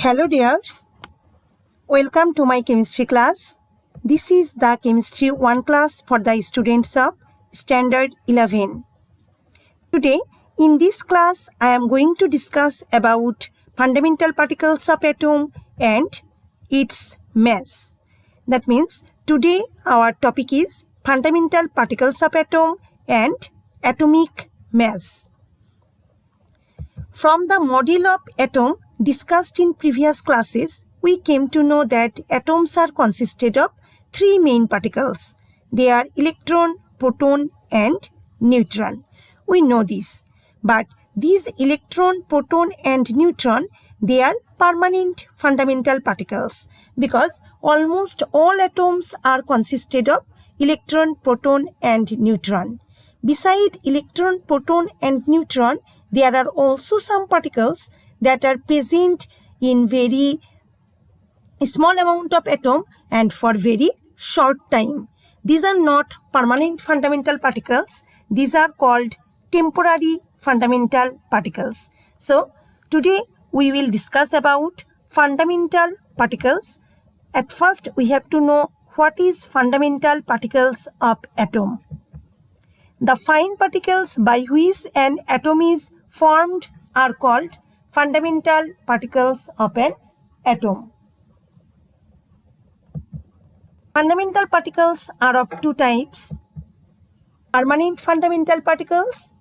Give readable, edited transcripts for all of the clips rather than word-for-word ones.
Hello dears, welcome to my chemistry class. This is the chemistry 1 class for the students of standard 11. Today in this class I am going to discuss about fundamental particles of atom and its mass. That means today our topic is fundamental particles of atom and atomic mass. From the model of atom discussed in previous classes, we came to know that atoms are consisted of three main particles. They are electron, proton and neutron. We know this. But these electron, proton and neutron, they are permanent fundamental particles because almost all atoms are consisted of electron, proton and neutron. Beside electron, proton and neutron, there are also some particles that are present in very small amount of atom and for very short time. These are not permanent fundamental particles. These are called temporary fundamental particles. So, today we will discuss about fundamental particles. At first, we have to know what is fundamental particles of atom. The fine particles by which an atom is formed are called fundamental particles of an atom. Fundamental particles are of two types, permanent fundamental particles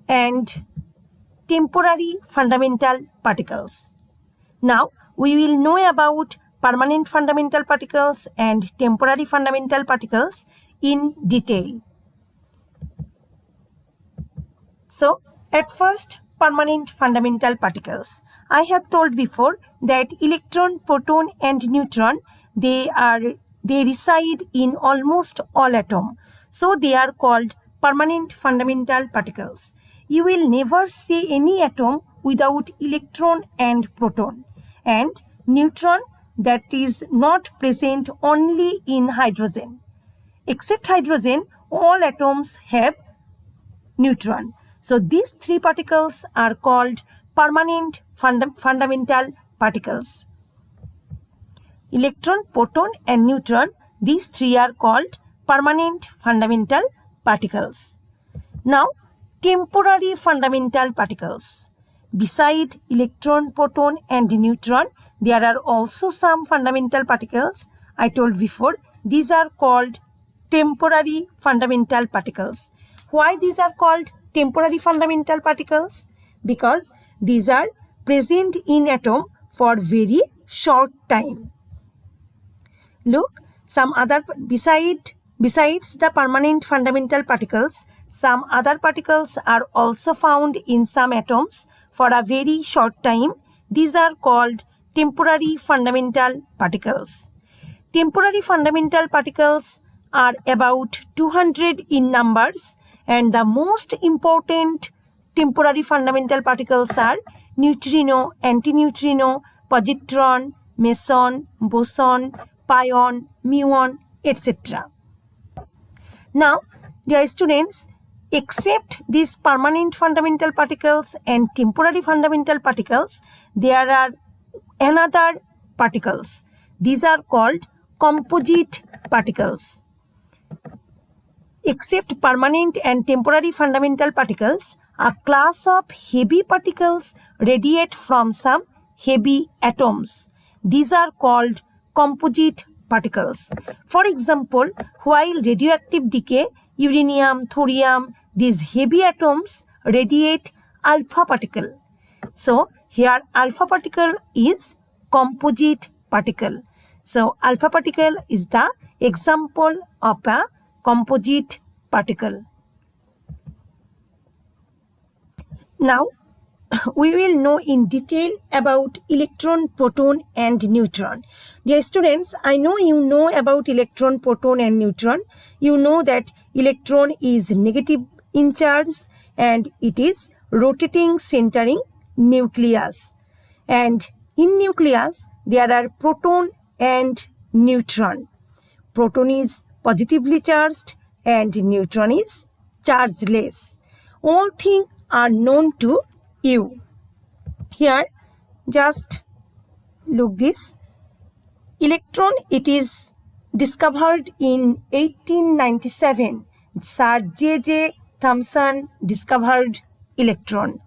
and temporary fundamental particles. Now, we will know about permanent fundamental particles and temporary fundamental particles in detail. So, at first, permanent fundamental particles. I have told before that electron, proton and neutron, they reside in almost all atoms. So, they are called permanent fundamental particles. You will never see any atom without electron and proton. And neutron, that is not present only in hydrogen. Except hydrogen, all atoms have neutron. So, these three particles are called permanent fundamental particles. Electron, proton and neutron, these three are called permanent fundamental particles. Now, temporary fundamental particles. Beside electron, proton and neutron, there are also some fundamental particles. I told before, these are called temporary fundamental particles. Why these are called temporary fundamental particles? Because these are present in atom for very short time. Look, some other besides the permanent fundamental particles, some other particles are also found in some atoms for a very short time. These are called temporary fundamental particles. Temporary fundamental particles are about 200 in numbers, and the most important temporary fundamental particles are neutrino, antineutrino, positron, meson, boson, pion, muon, etc. Now, dear students, except these permanent fundamental particles and temporary fundamental particles, there are another particles. These are called composite particles. Except permanent and temporary fundamental particles, a class of heavy particles radiate from some heavy atoms. These are called composite particles. For example, while radioactive decay, uranium, thorium, these heavy atoms radiate alpha particle. So, here alpha particle is composite particle. So, alpha particle is the example of a composite particle. Now, we will know in detail about electron, proton and neutron. Dear students, I know you know about electron, proton and neutron. You know that electron is negative in charge and it is rotating centering nucleus. And in nucleus, there are proton and neutron. Proton is positively charged and neutron is chargeless. All things are known to you. Here, just look this. Electron, it is discovered in 1897. Sir J.J. Thomson discovered electron.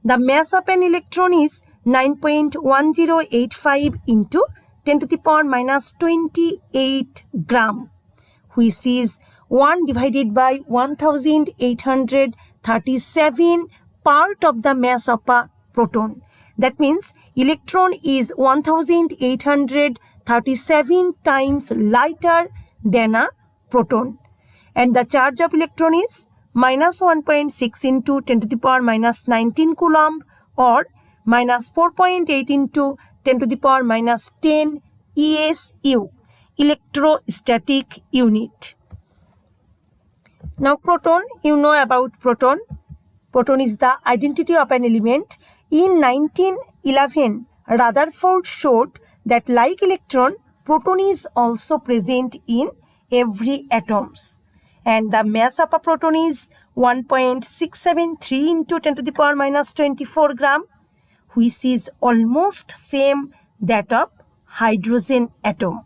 The mass of an electron is 9.1085 into 10 to the power minus 28 gram, which is 1 divided by 1837 part of the mass of a proton. That means electron is 1837 times lighter than a proton. And the charge of electron is minus 1.6 into 10 to the power minus 19 coulomb, or minus 4.8 into 10 to the power minus 10 ESU, electrostatic unit. Now proton, you know about proton. Proton is the identity of an element. In 1911, Rutherford showed that like electron, proton is also present in every atoms. And the mass of a proton is 1.673 into 10 to the power minus 24 gram, which is almost same that of hydrogen atom.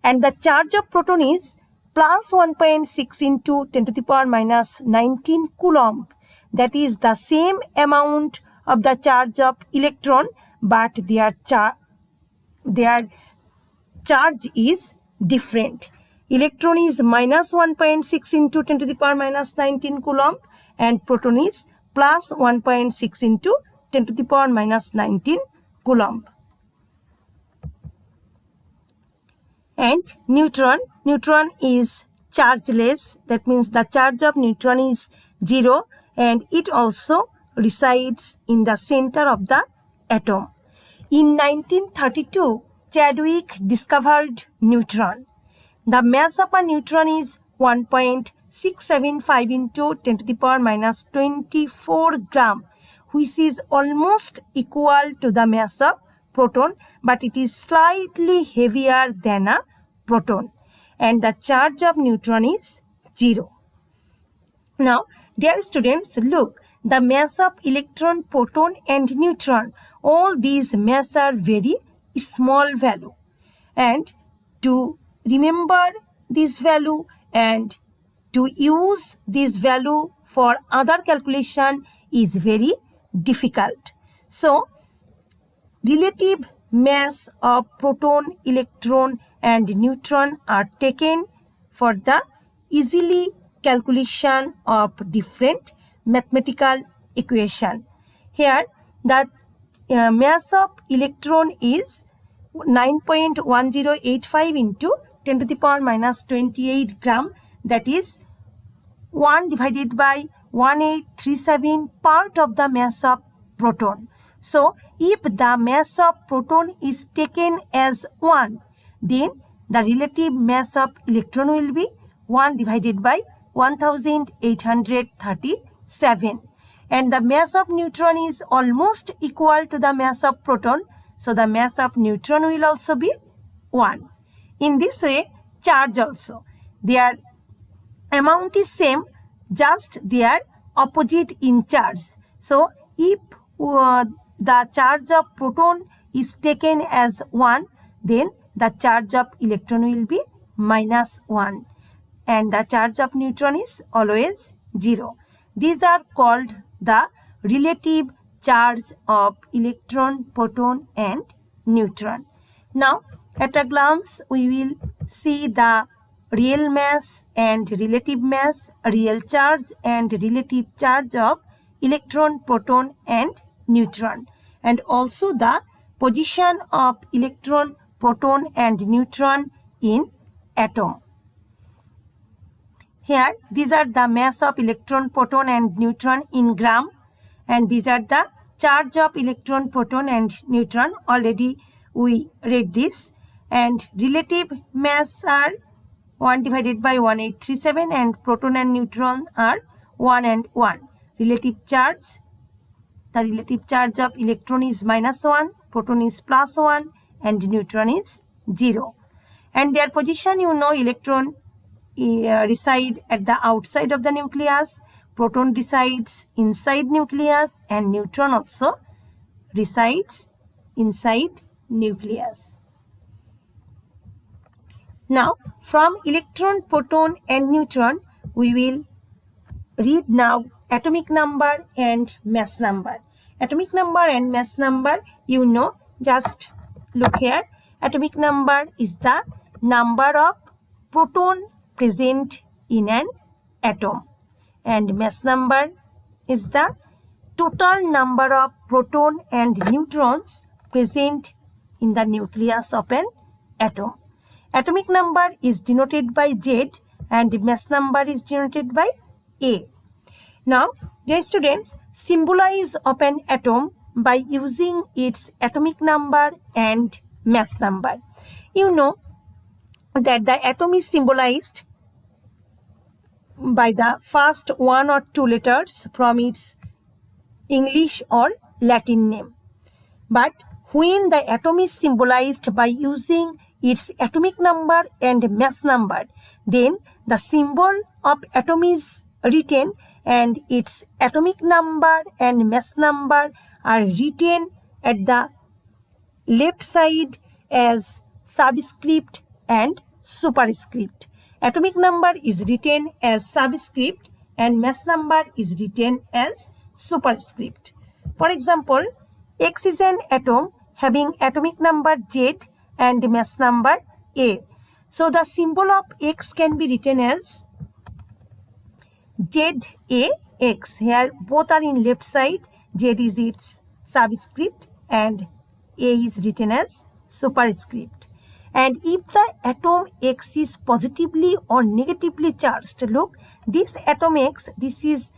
And the charge of proton is plus 1.6 into 10 to the power minus 19 coulomb. That is the same amount of the charge of electron, but their charge is different. Electron is minus 1.6 into 10 to the power minus 19 coulomb, and proton is plus 1.6 into 10 to the power minus 19 coulomb. And neutron is chargeless. That means the charge of neutron is 0, and it also resides in the center of the atom. In 1932, Chadwick discovered neutron. The mass of a neutron is 1.675 into 10 to the power minus 24 gram, which is almost equal to the mass of proton, but it is slightly heavier than a proton. And the charge of neutron is 0. Now, dear students, look, the mass of electron, proton and neutron, all these mass are very small value. And to remember this value and to use this value for other calculation is very difficult. So, relative mass of proton, electron and neutron are taken for the easily calculation of different mathematical equation. Here the mass of electron is 9.1085 into 10 to the power minus 28 gram, that is 1 divided by 1837 part of the mass of proton. So if the mass of proton is taken as 1, then the relative mass of electron will be 1 divided by 1837, and the mass of neutron is almost equal to the mass of proton, so the mass of neutron will also be 1. In this way, charge also, their amount is same, just they are opposite in charge. So if the charge of proton is taken as 1, then the charge of electron will be minus 1. And the charge of neutron is always 0. These are called the relative charge of electron, proton and neutron. Now, at a glance, we will see the real mass and relative mass, real charge and relative charge of electron, proton and neutron, and also the position of electron, proton and neutron in atom. Here, these are the mass of electron, proton and neutron in gram, and these are the charge of electron, proton and neutron. Already we read this. And relative mass are 1 divided by 1837, and proton and neutron are 1 and 1. Relative charge, the relative charge of electron is minus 1, proton is plus 1 and neutron is 0. And their position, you know, electron reside at the outside of the nucleus, proton resides inside nucleus and neutron also resides inside nucleus. Now, from electron, proton and neutron, we will read now atomic number and mass number. Atomic number and mass number, you know, just look here. Atomic number is the number of proton present in an atom, and mass number is the total number of proton and neutrons present in the nucleus of an atom. Atomic number is denoted by Z and mass number is denoted by A. Now, dear students, symbolize of an atom by using its atomic number and mass number. You know that the atom is symbolized by the first one or two letters from its English or Latin name. But when the atom is symbolized by using its atomic number and mass number, then the symbol of atom is written and its atomic number and mass number are written at the left side as subscript and superscript. Atomic number is written as subscript and mass number is written as superscript. For example, X is an atom having atomic number Z and mass number A. So the symbol of X can be written as ZAX. Here both are in left side. Z is its subscript and A is written as superscript. And if the atom X is positively or negatively charged, look, this atom X, this is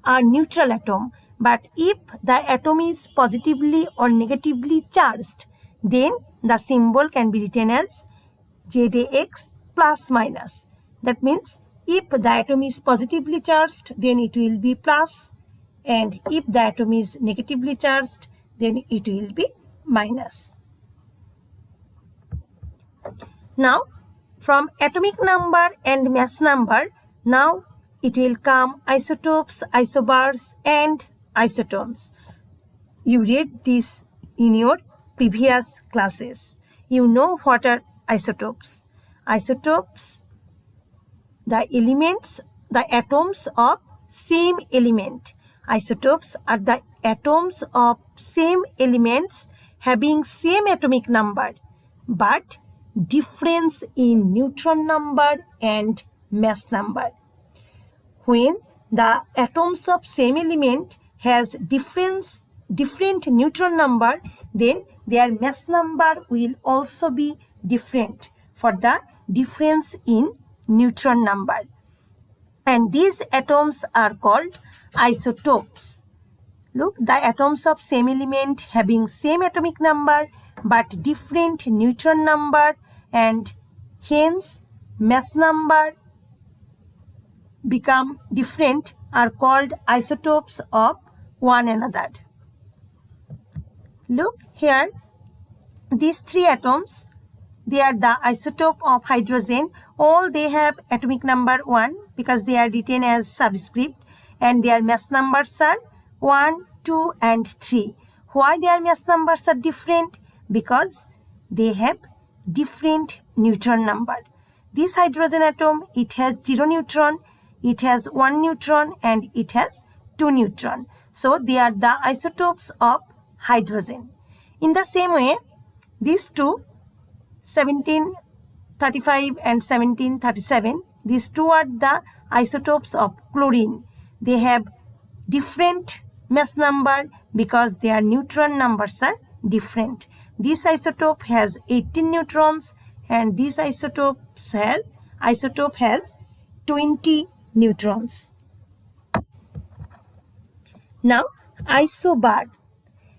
a neutral atom. But if the atom is positively or negatively charged, then the symbol can be written as ZAX plus minus. That means if the atom is positively charged, then it will be plus, and if the atom is negatively charged, then it will be minus. Now, from atomic number and mass number, now it will come isotopes, isobars and isotones. You read this in your previous classes. You know what are isotopes. Isotopes, the elements, the atoms of same element. Isotopes are the atoms of same elements having same atomic number but difference in neutron number and mass number. When the atoms of same element has different neutron number, then their mass number will also be different for the difference in neutron number. And these atoms are called isotopes. Look, the atoms of same element having same atomic number but different neutron number and hence mass number become different are called isotopes of one another. Look here, these three atoms, they are the isotope of hydrogen. All they have atomic number 1 because they are written as subscript and their mass numbers are 1, 2 and 3. Why their mass numbers are different? Because they have different neutron number. This hydrogen atom, it has 0 neutron, it has 1 neutron and it has 2 neutron. So they are the isotopes of hydrogen. In the same way, these two, 1735 and 1737, these two are the isotopes of chlorine. They have different mass number because their neutron numbers are different. This isotope has 18 neutrons and this isotope has 20 neutrons. Now, isobar,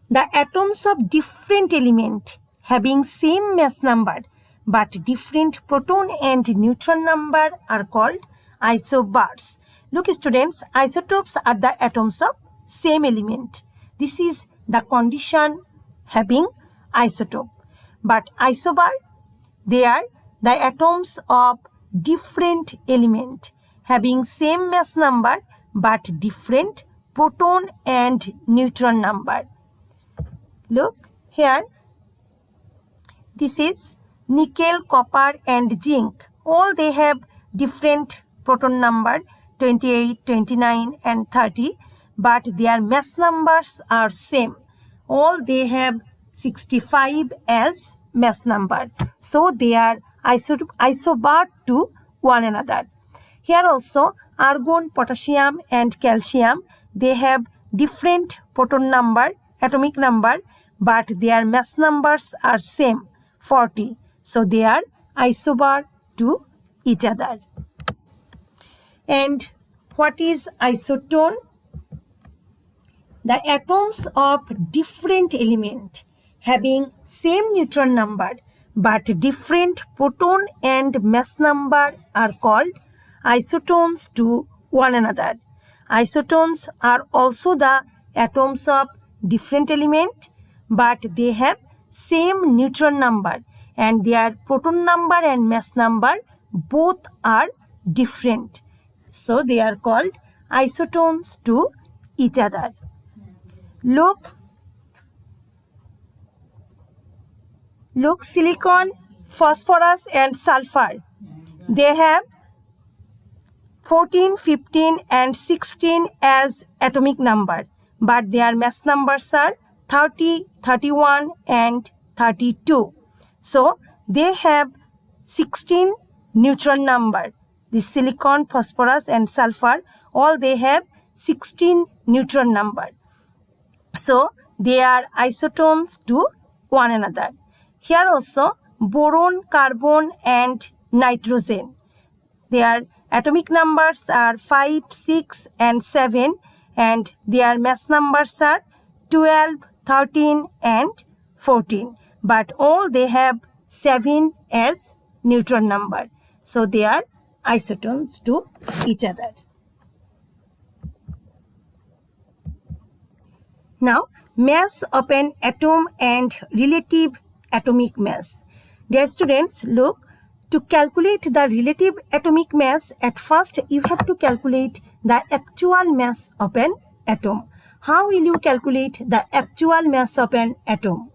the atoms of different element having same mass number but different proton and neutron number are called isobars. Look students, isotopes are the atoms of same element. This is the condition having isotope. But isobar, they are the atoms of different element having same mass number but different proton and neutron number. Look here, This is nickel, copper and zinc. All they have different proton number 28, 29 and 30, but their mass numbers are same. All they have 65 as mass number. So they are isobar to one another. Here also argon, potassium and calcium, they have different proton number, atomic number, but their mass numbers are same, 40. So they are isobar to each other. And what is isotone? The atoms of different element having same neutron number but different proton and mass number are called isotones to one another. Isotones are also the atoms of different element, but they have same neutron number and their proton number and mass number both are different. So they are called isotones to each other. Look, silicon, phosphorus and sulfur. They have 14, 15 and 16 as atomic number, but their mass numbers are 30, 31 and 32. So they have 16 neutron number. The silicon, phosphorus and sulfur, all they have 16 neutron number. So they are isotones to one another. Here also boron, carbon and nitrogen. Their atomic numbers are 5, 6 and 7 and their mass numbers are 12, 13 and 14. But all they have 7 as neutron number. So they are isotones to each other. Now, mass of an atom and relative atomic mass. Dear students, look, to calculate the relative atomic mass, at first you have to calculate the actual mass of an atom. How will you calculate the actual mass of an atom?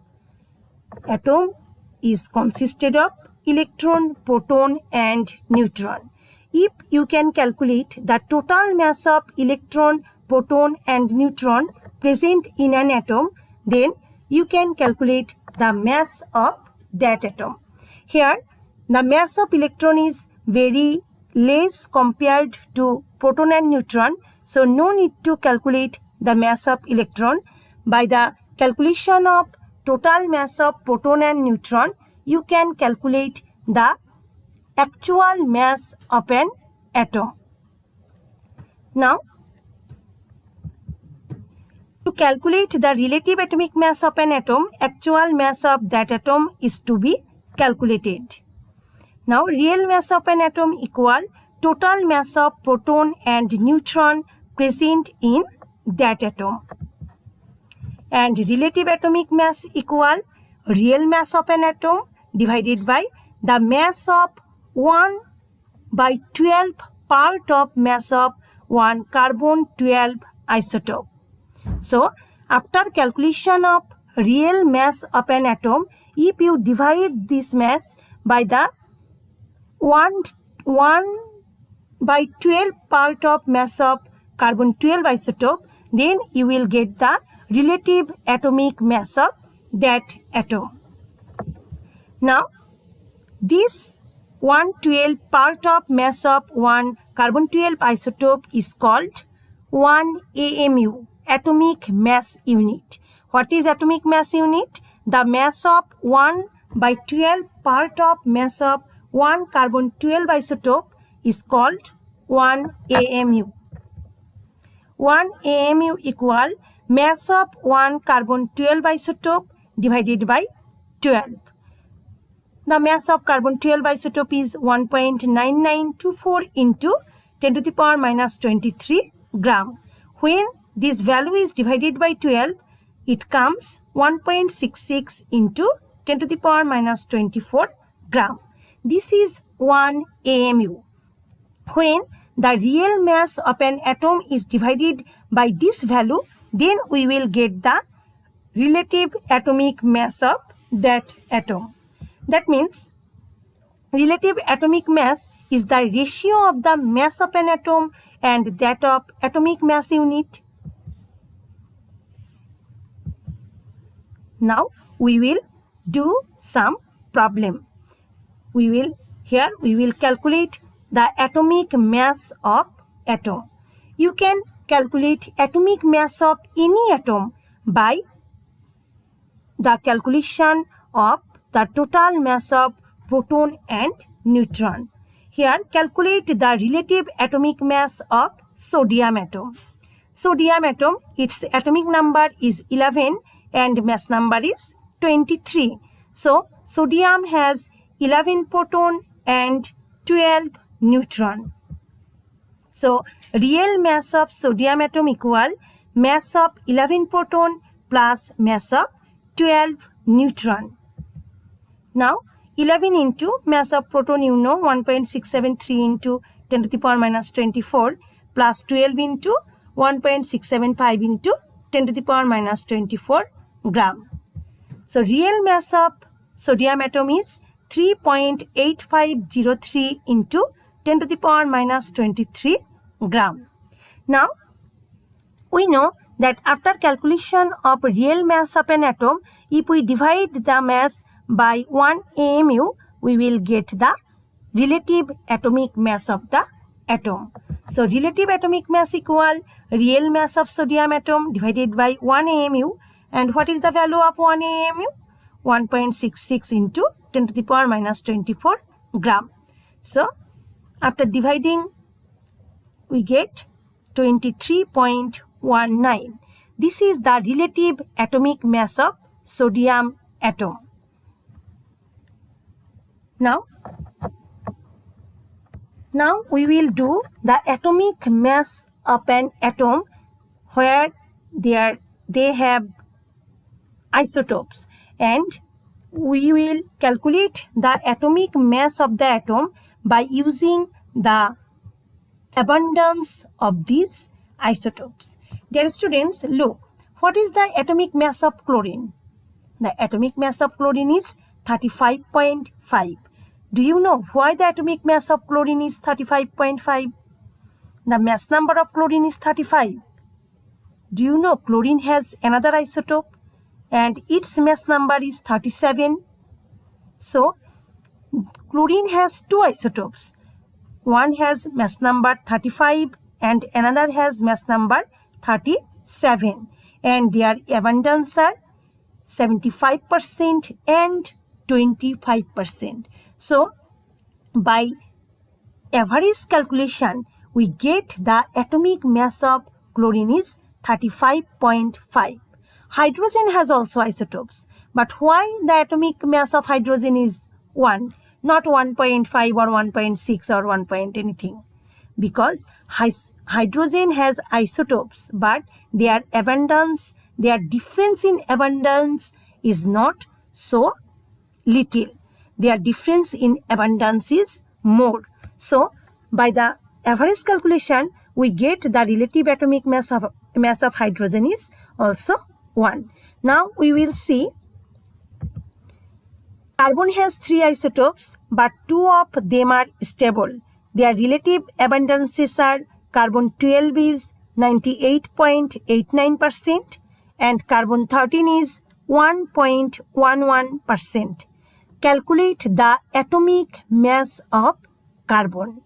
Atom is consisted of electron, proton and neutron. If you can calculate the total mass of electron, proton and neutron present in an atom, then you can calculate the mass of that atom. Here, the mass of electron is very less compared to proton and neutron, so no need to calculate the mass of electron. By the calculation of total mass of proton and neutron, you can calculate the actual mass of an atom. Now, to calculate the relative atomic mass of an atom, actual mass of that atom is to be calculated. Now, real mass of an atom equal total mass of proton and neutron present in that atom. And relative atomic mass equal real mass of an atom divided by the mass of 1 by 12 part of mass of one carbon-12 isotope. So, after calculation of real mass of an atom, if you divide this mass by the 1 by 12 part of mass of carbon-12 isotope, then you will get the relative atomic mass of that atom. Now, this 1/12 part of mass of one carbon-12 isotope is called 1 AMU, atomic mass unit. What is atomic mass unit? The mass of 1 by 12 part of mass of one carbon-12 isotope is called 1 AMU. 1 AMU equal mass of one carbon-12 isotope divided by 12. The mass of carbon-12 isotope is 1.9924 into 10 to the power minus 23 gram. When this value is divided by 12, it comes 1.66 into 10 to the power minus 24 gram. This is 1 AMU. When the real mass of an atom is divided by this value, then we will get the relative atomic mass of that atom. That means relative atomic mass is the ratio of the mass of an atom and that of atomic mass unit. Now we will do some problem. We will calculate the atomic mass of atom. You can calculate atomic mass of any atom by the calculation of the total mass of proton and neutron. Here calculate the relative atomic mass of sodium atom. Sodium atom, its atomic number is 11 and mass number is 23. So sodium has 11 proton and 12 neutron. So real mass of sodium atom equal mass of 11 proton plus mass of 12 neutron. Now 11 into mass of proton, 1.673 into 10 to the power minus 24 plus 12 into 1.675 into 10 to the power minus 24 gram. So real mass of sodium atom is 3.8503 into 10 to the power minus 23 gram. Now we know that after calculation of real mass of an atom, if we divide the mass by 1 AMU, we will get the relative atomic mass of the atom. So relative atomic mass equal real mass of sodium atom divided by 1 AMU. And what is the value of 1 AMU? 1.66 into 10 to the power minus 24 gram. So after dividing, we get 23.19. This is the relative atomic mass of sodium atom. Now we will do the atomic mass of an atom where they have isotopes, and we will calculate the atomic mass of the atom by using the abundance of these isotopes. Dear students, look, what is the atomic mass of chlorine? The atomic mass of chlorine is 35.5. Do you know why the atomic mass of chlorine is 35.5? The mass number of chlorine is 35. Do you know chlorine has another isotope and its mass number is 37? So chlorine has two isotopes. One has mass number 35 and another has mass number 37, and their abundance are 75% and 25%. So by average calculation, we get the atomic mass of chlorine is 35.5. Hydrogen has also isotopes, but why the atomic mass of hydrogen is 1, not 1.5 or 1.6 or 1 point anything? Because hydrogen has isotopes, but their difference in abundance is not so little. Their difference in abundance is more. So by the average calculation, we get the relative atomic mass of hydrogen is also 1. Now we will see carbon has 3 isotopes, but 2 of them are stable. Their relative abundances are carbon 12 is 98.89% and carbon 13 is 1.11%. Calculate the atomic mass of carbon.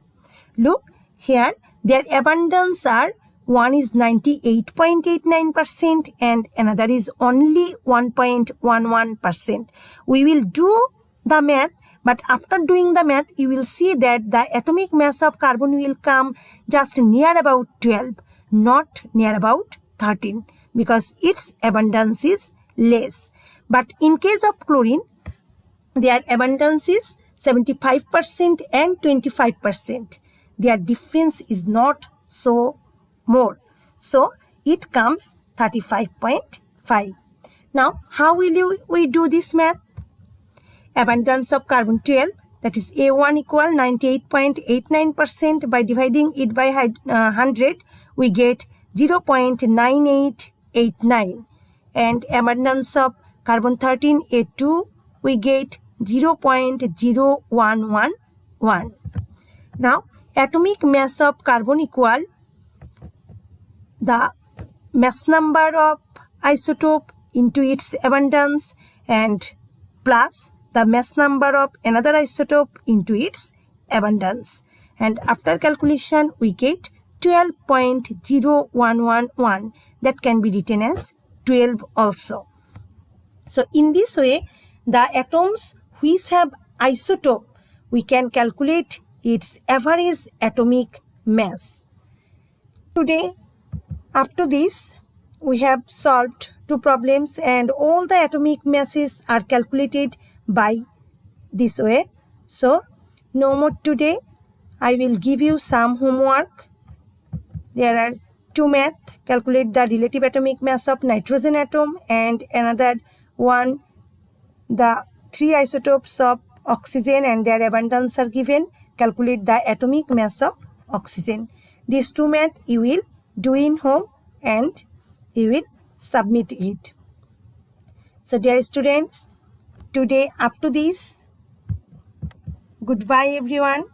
Look here, their abundance are one is 98.89% and another is only 1.11%. We will do the math, but after doing the math, you will see that the atomic mass of carbon will come just near about 12, not near about 13, because its abundance is less. But in case of chlorine, their abundance is 75% and 25%. Their difference is not so more. So it comes 35.5. Now, how will we do this math? Abundance of carbon 12, that is A1 equal 98.89%. By dividing it by 100, we get 0.9889. And abundance of carbon 13, A2, we get 0.0111. Now, atomic mass of carbon equal the mass number of isotope into its abundance and plus the mass number of another isotope into its abundance. And after calculation, we get 12.0111. That can be written as 12 also. So in this way, the atoms which have isotope, we can calculate its average atomic mass. Today, after this, we have solved 2 problems and all the atomic masses are calculated by this way. So, no more today. I will give you some homework. There are 2 math. Calculate the relative atomic mass of nitrogen atom, and another one, the 3 isotopes of oxygen and their abundance are given. Calculate the atomic mass of oxygen. These 2 math you will do in home and you will submit it. So dear students, today up to this. Goodbye everyone.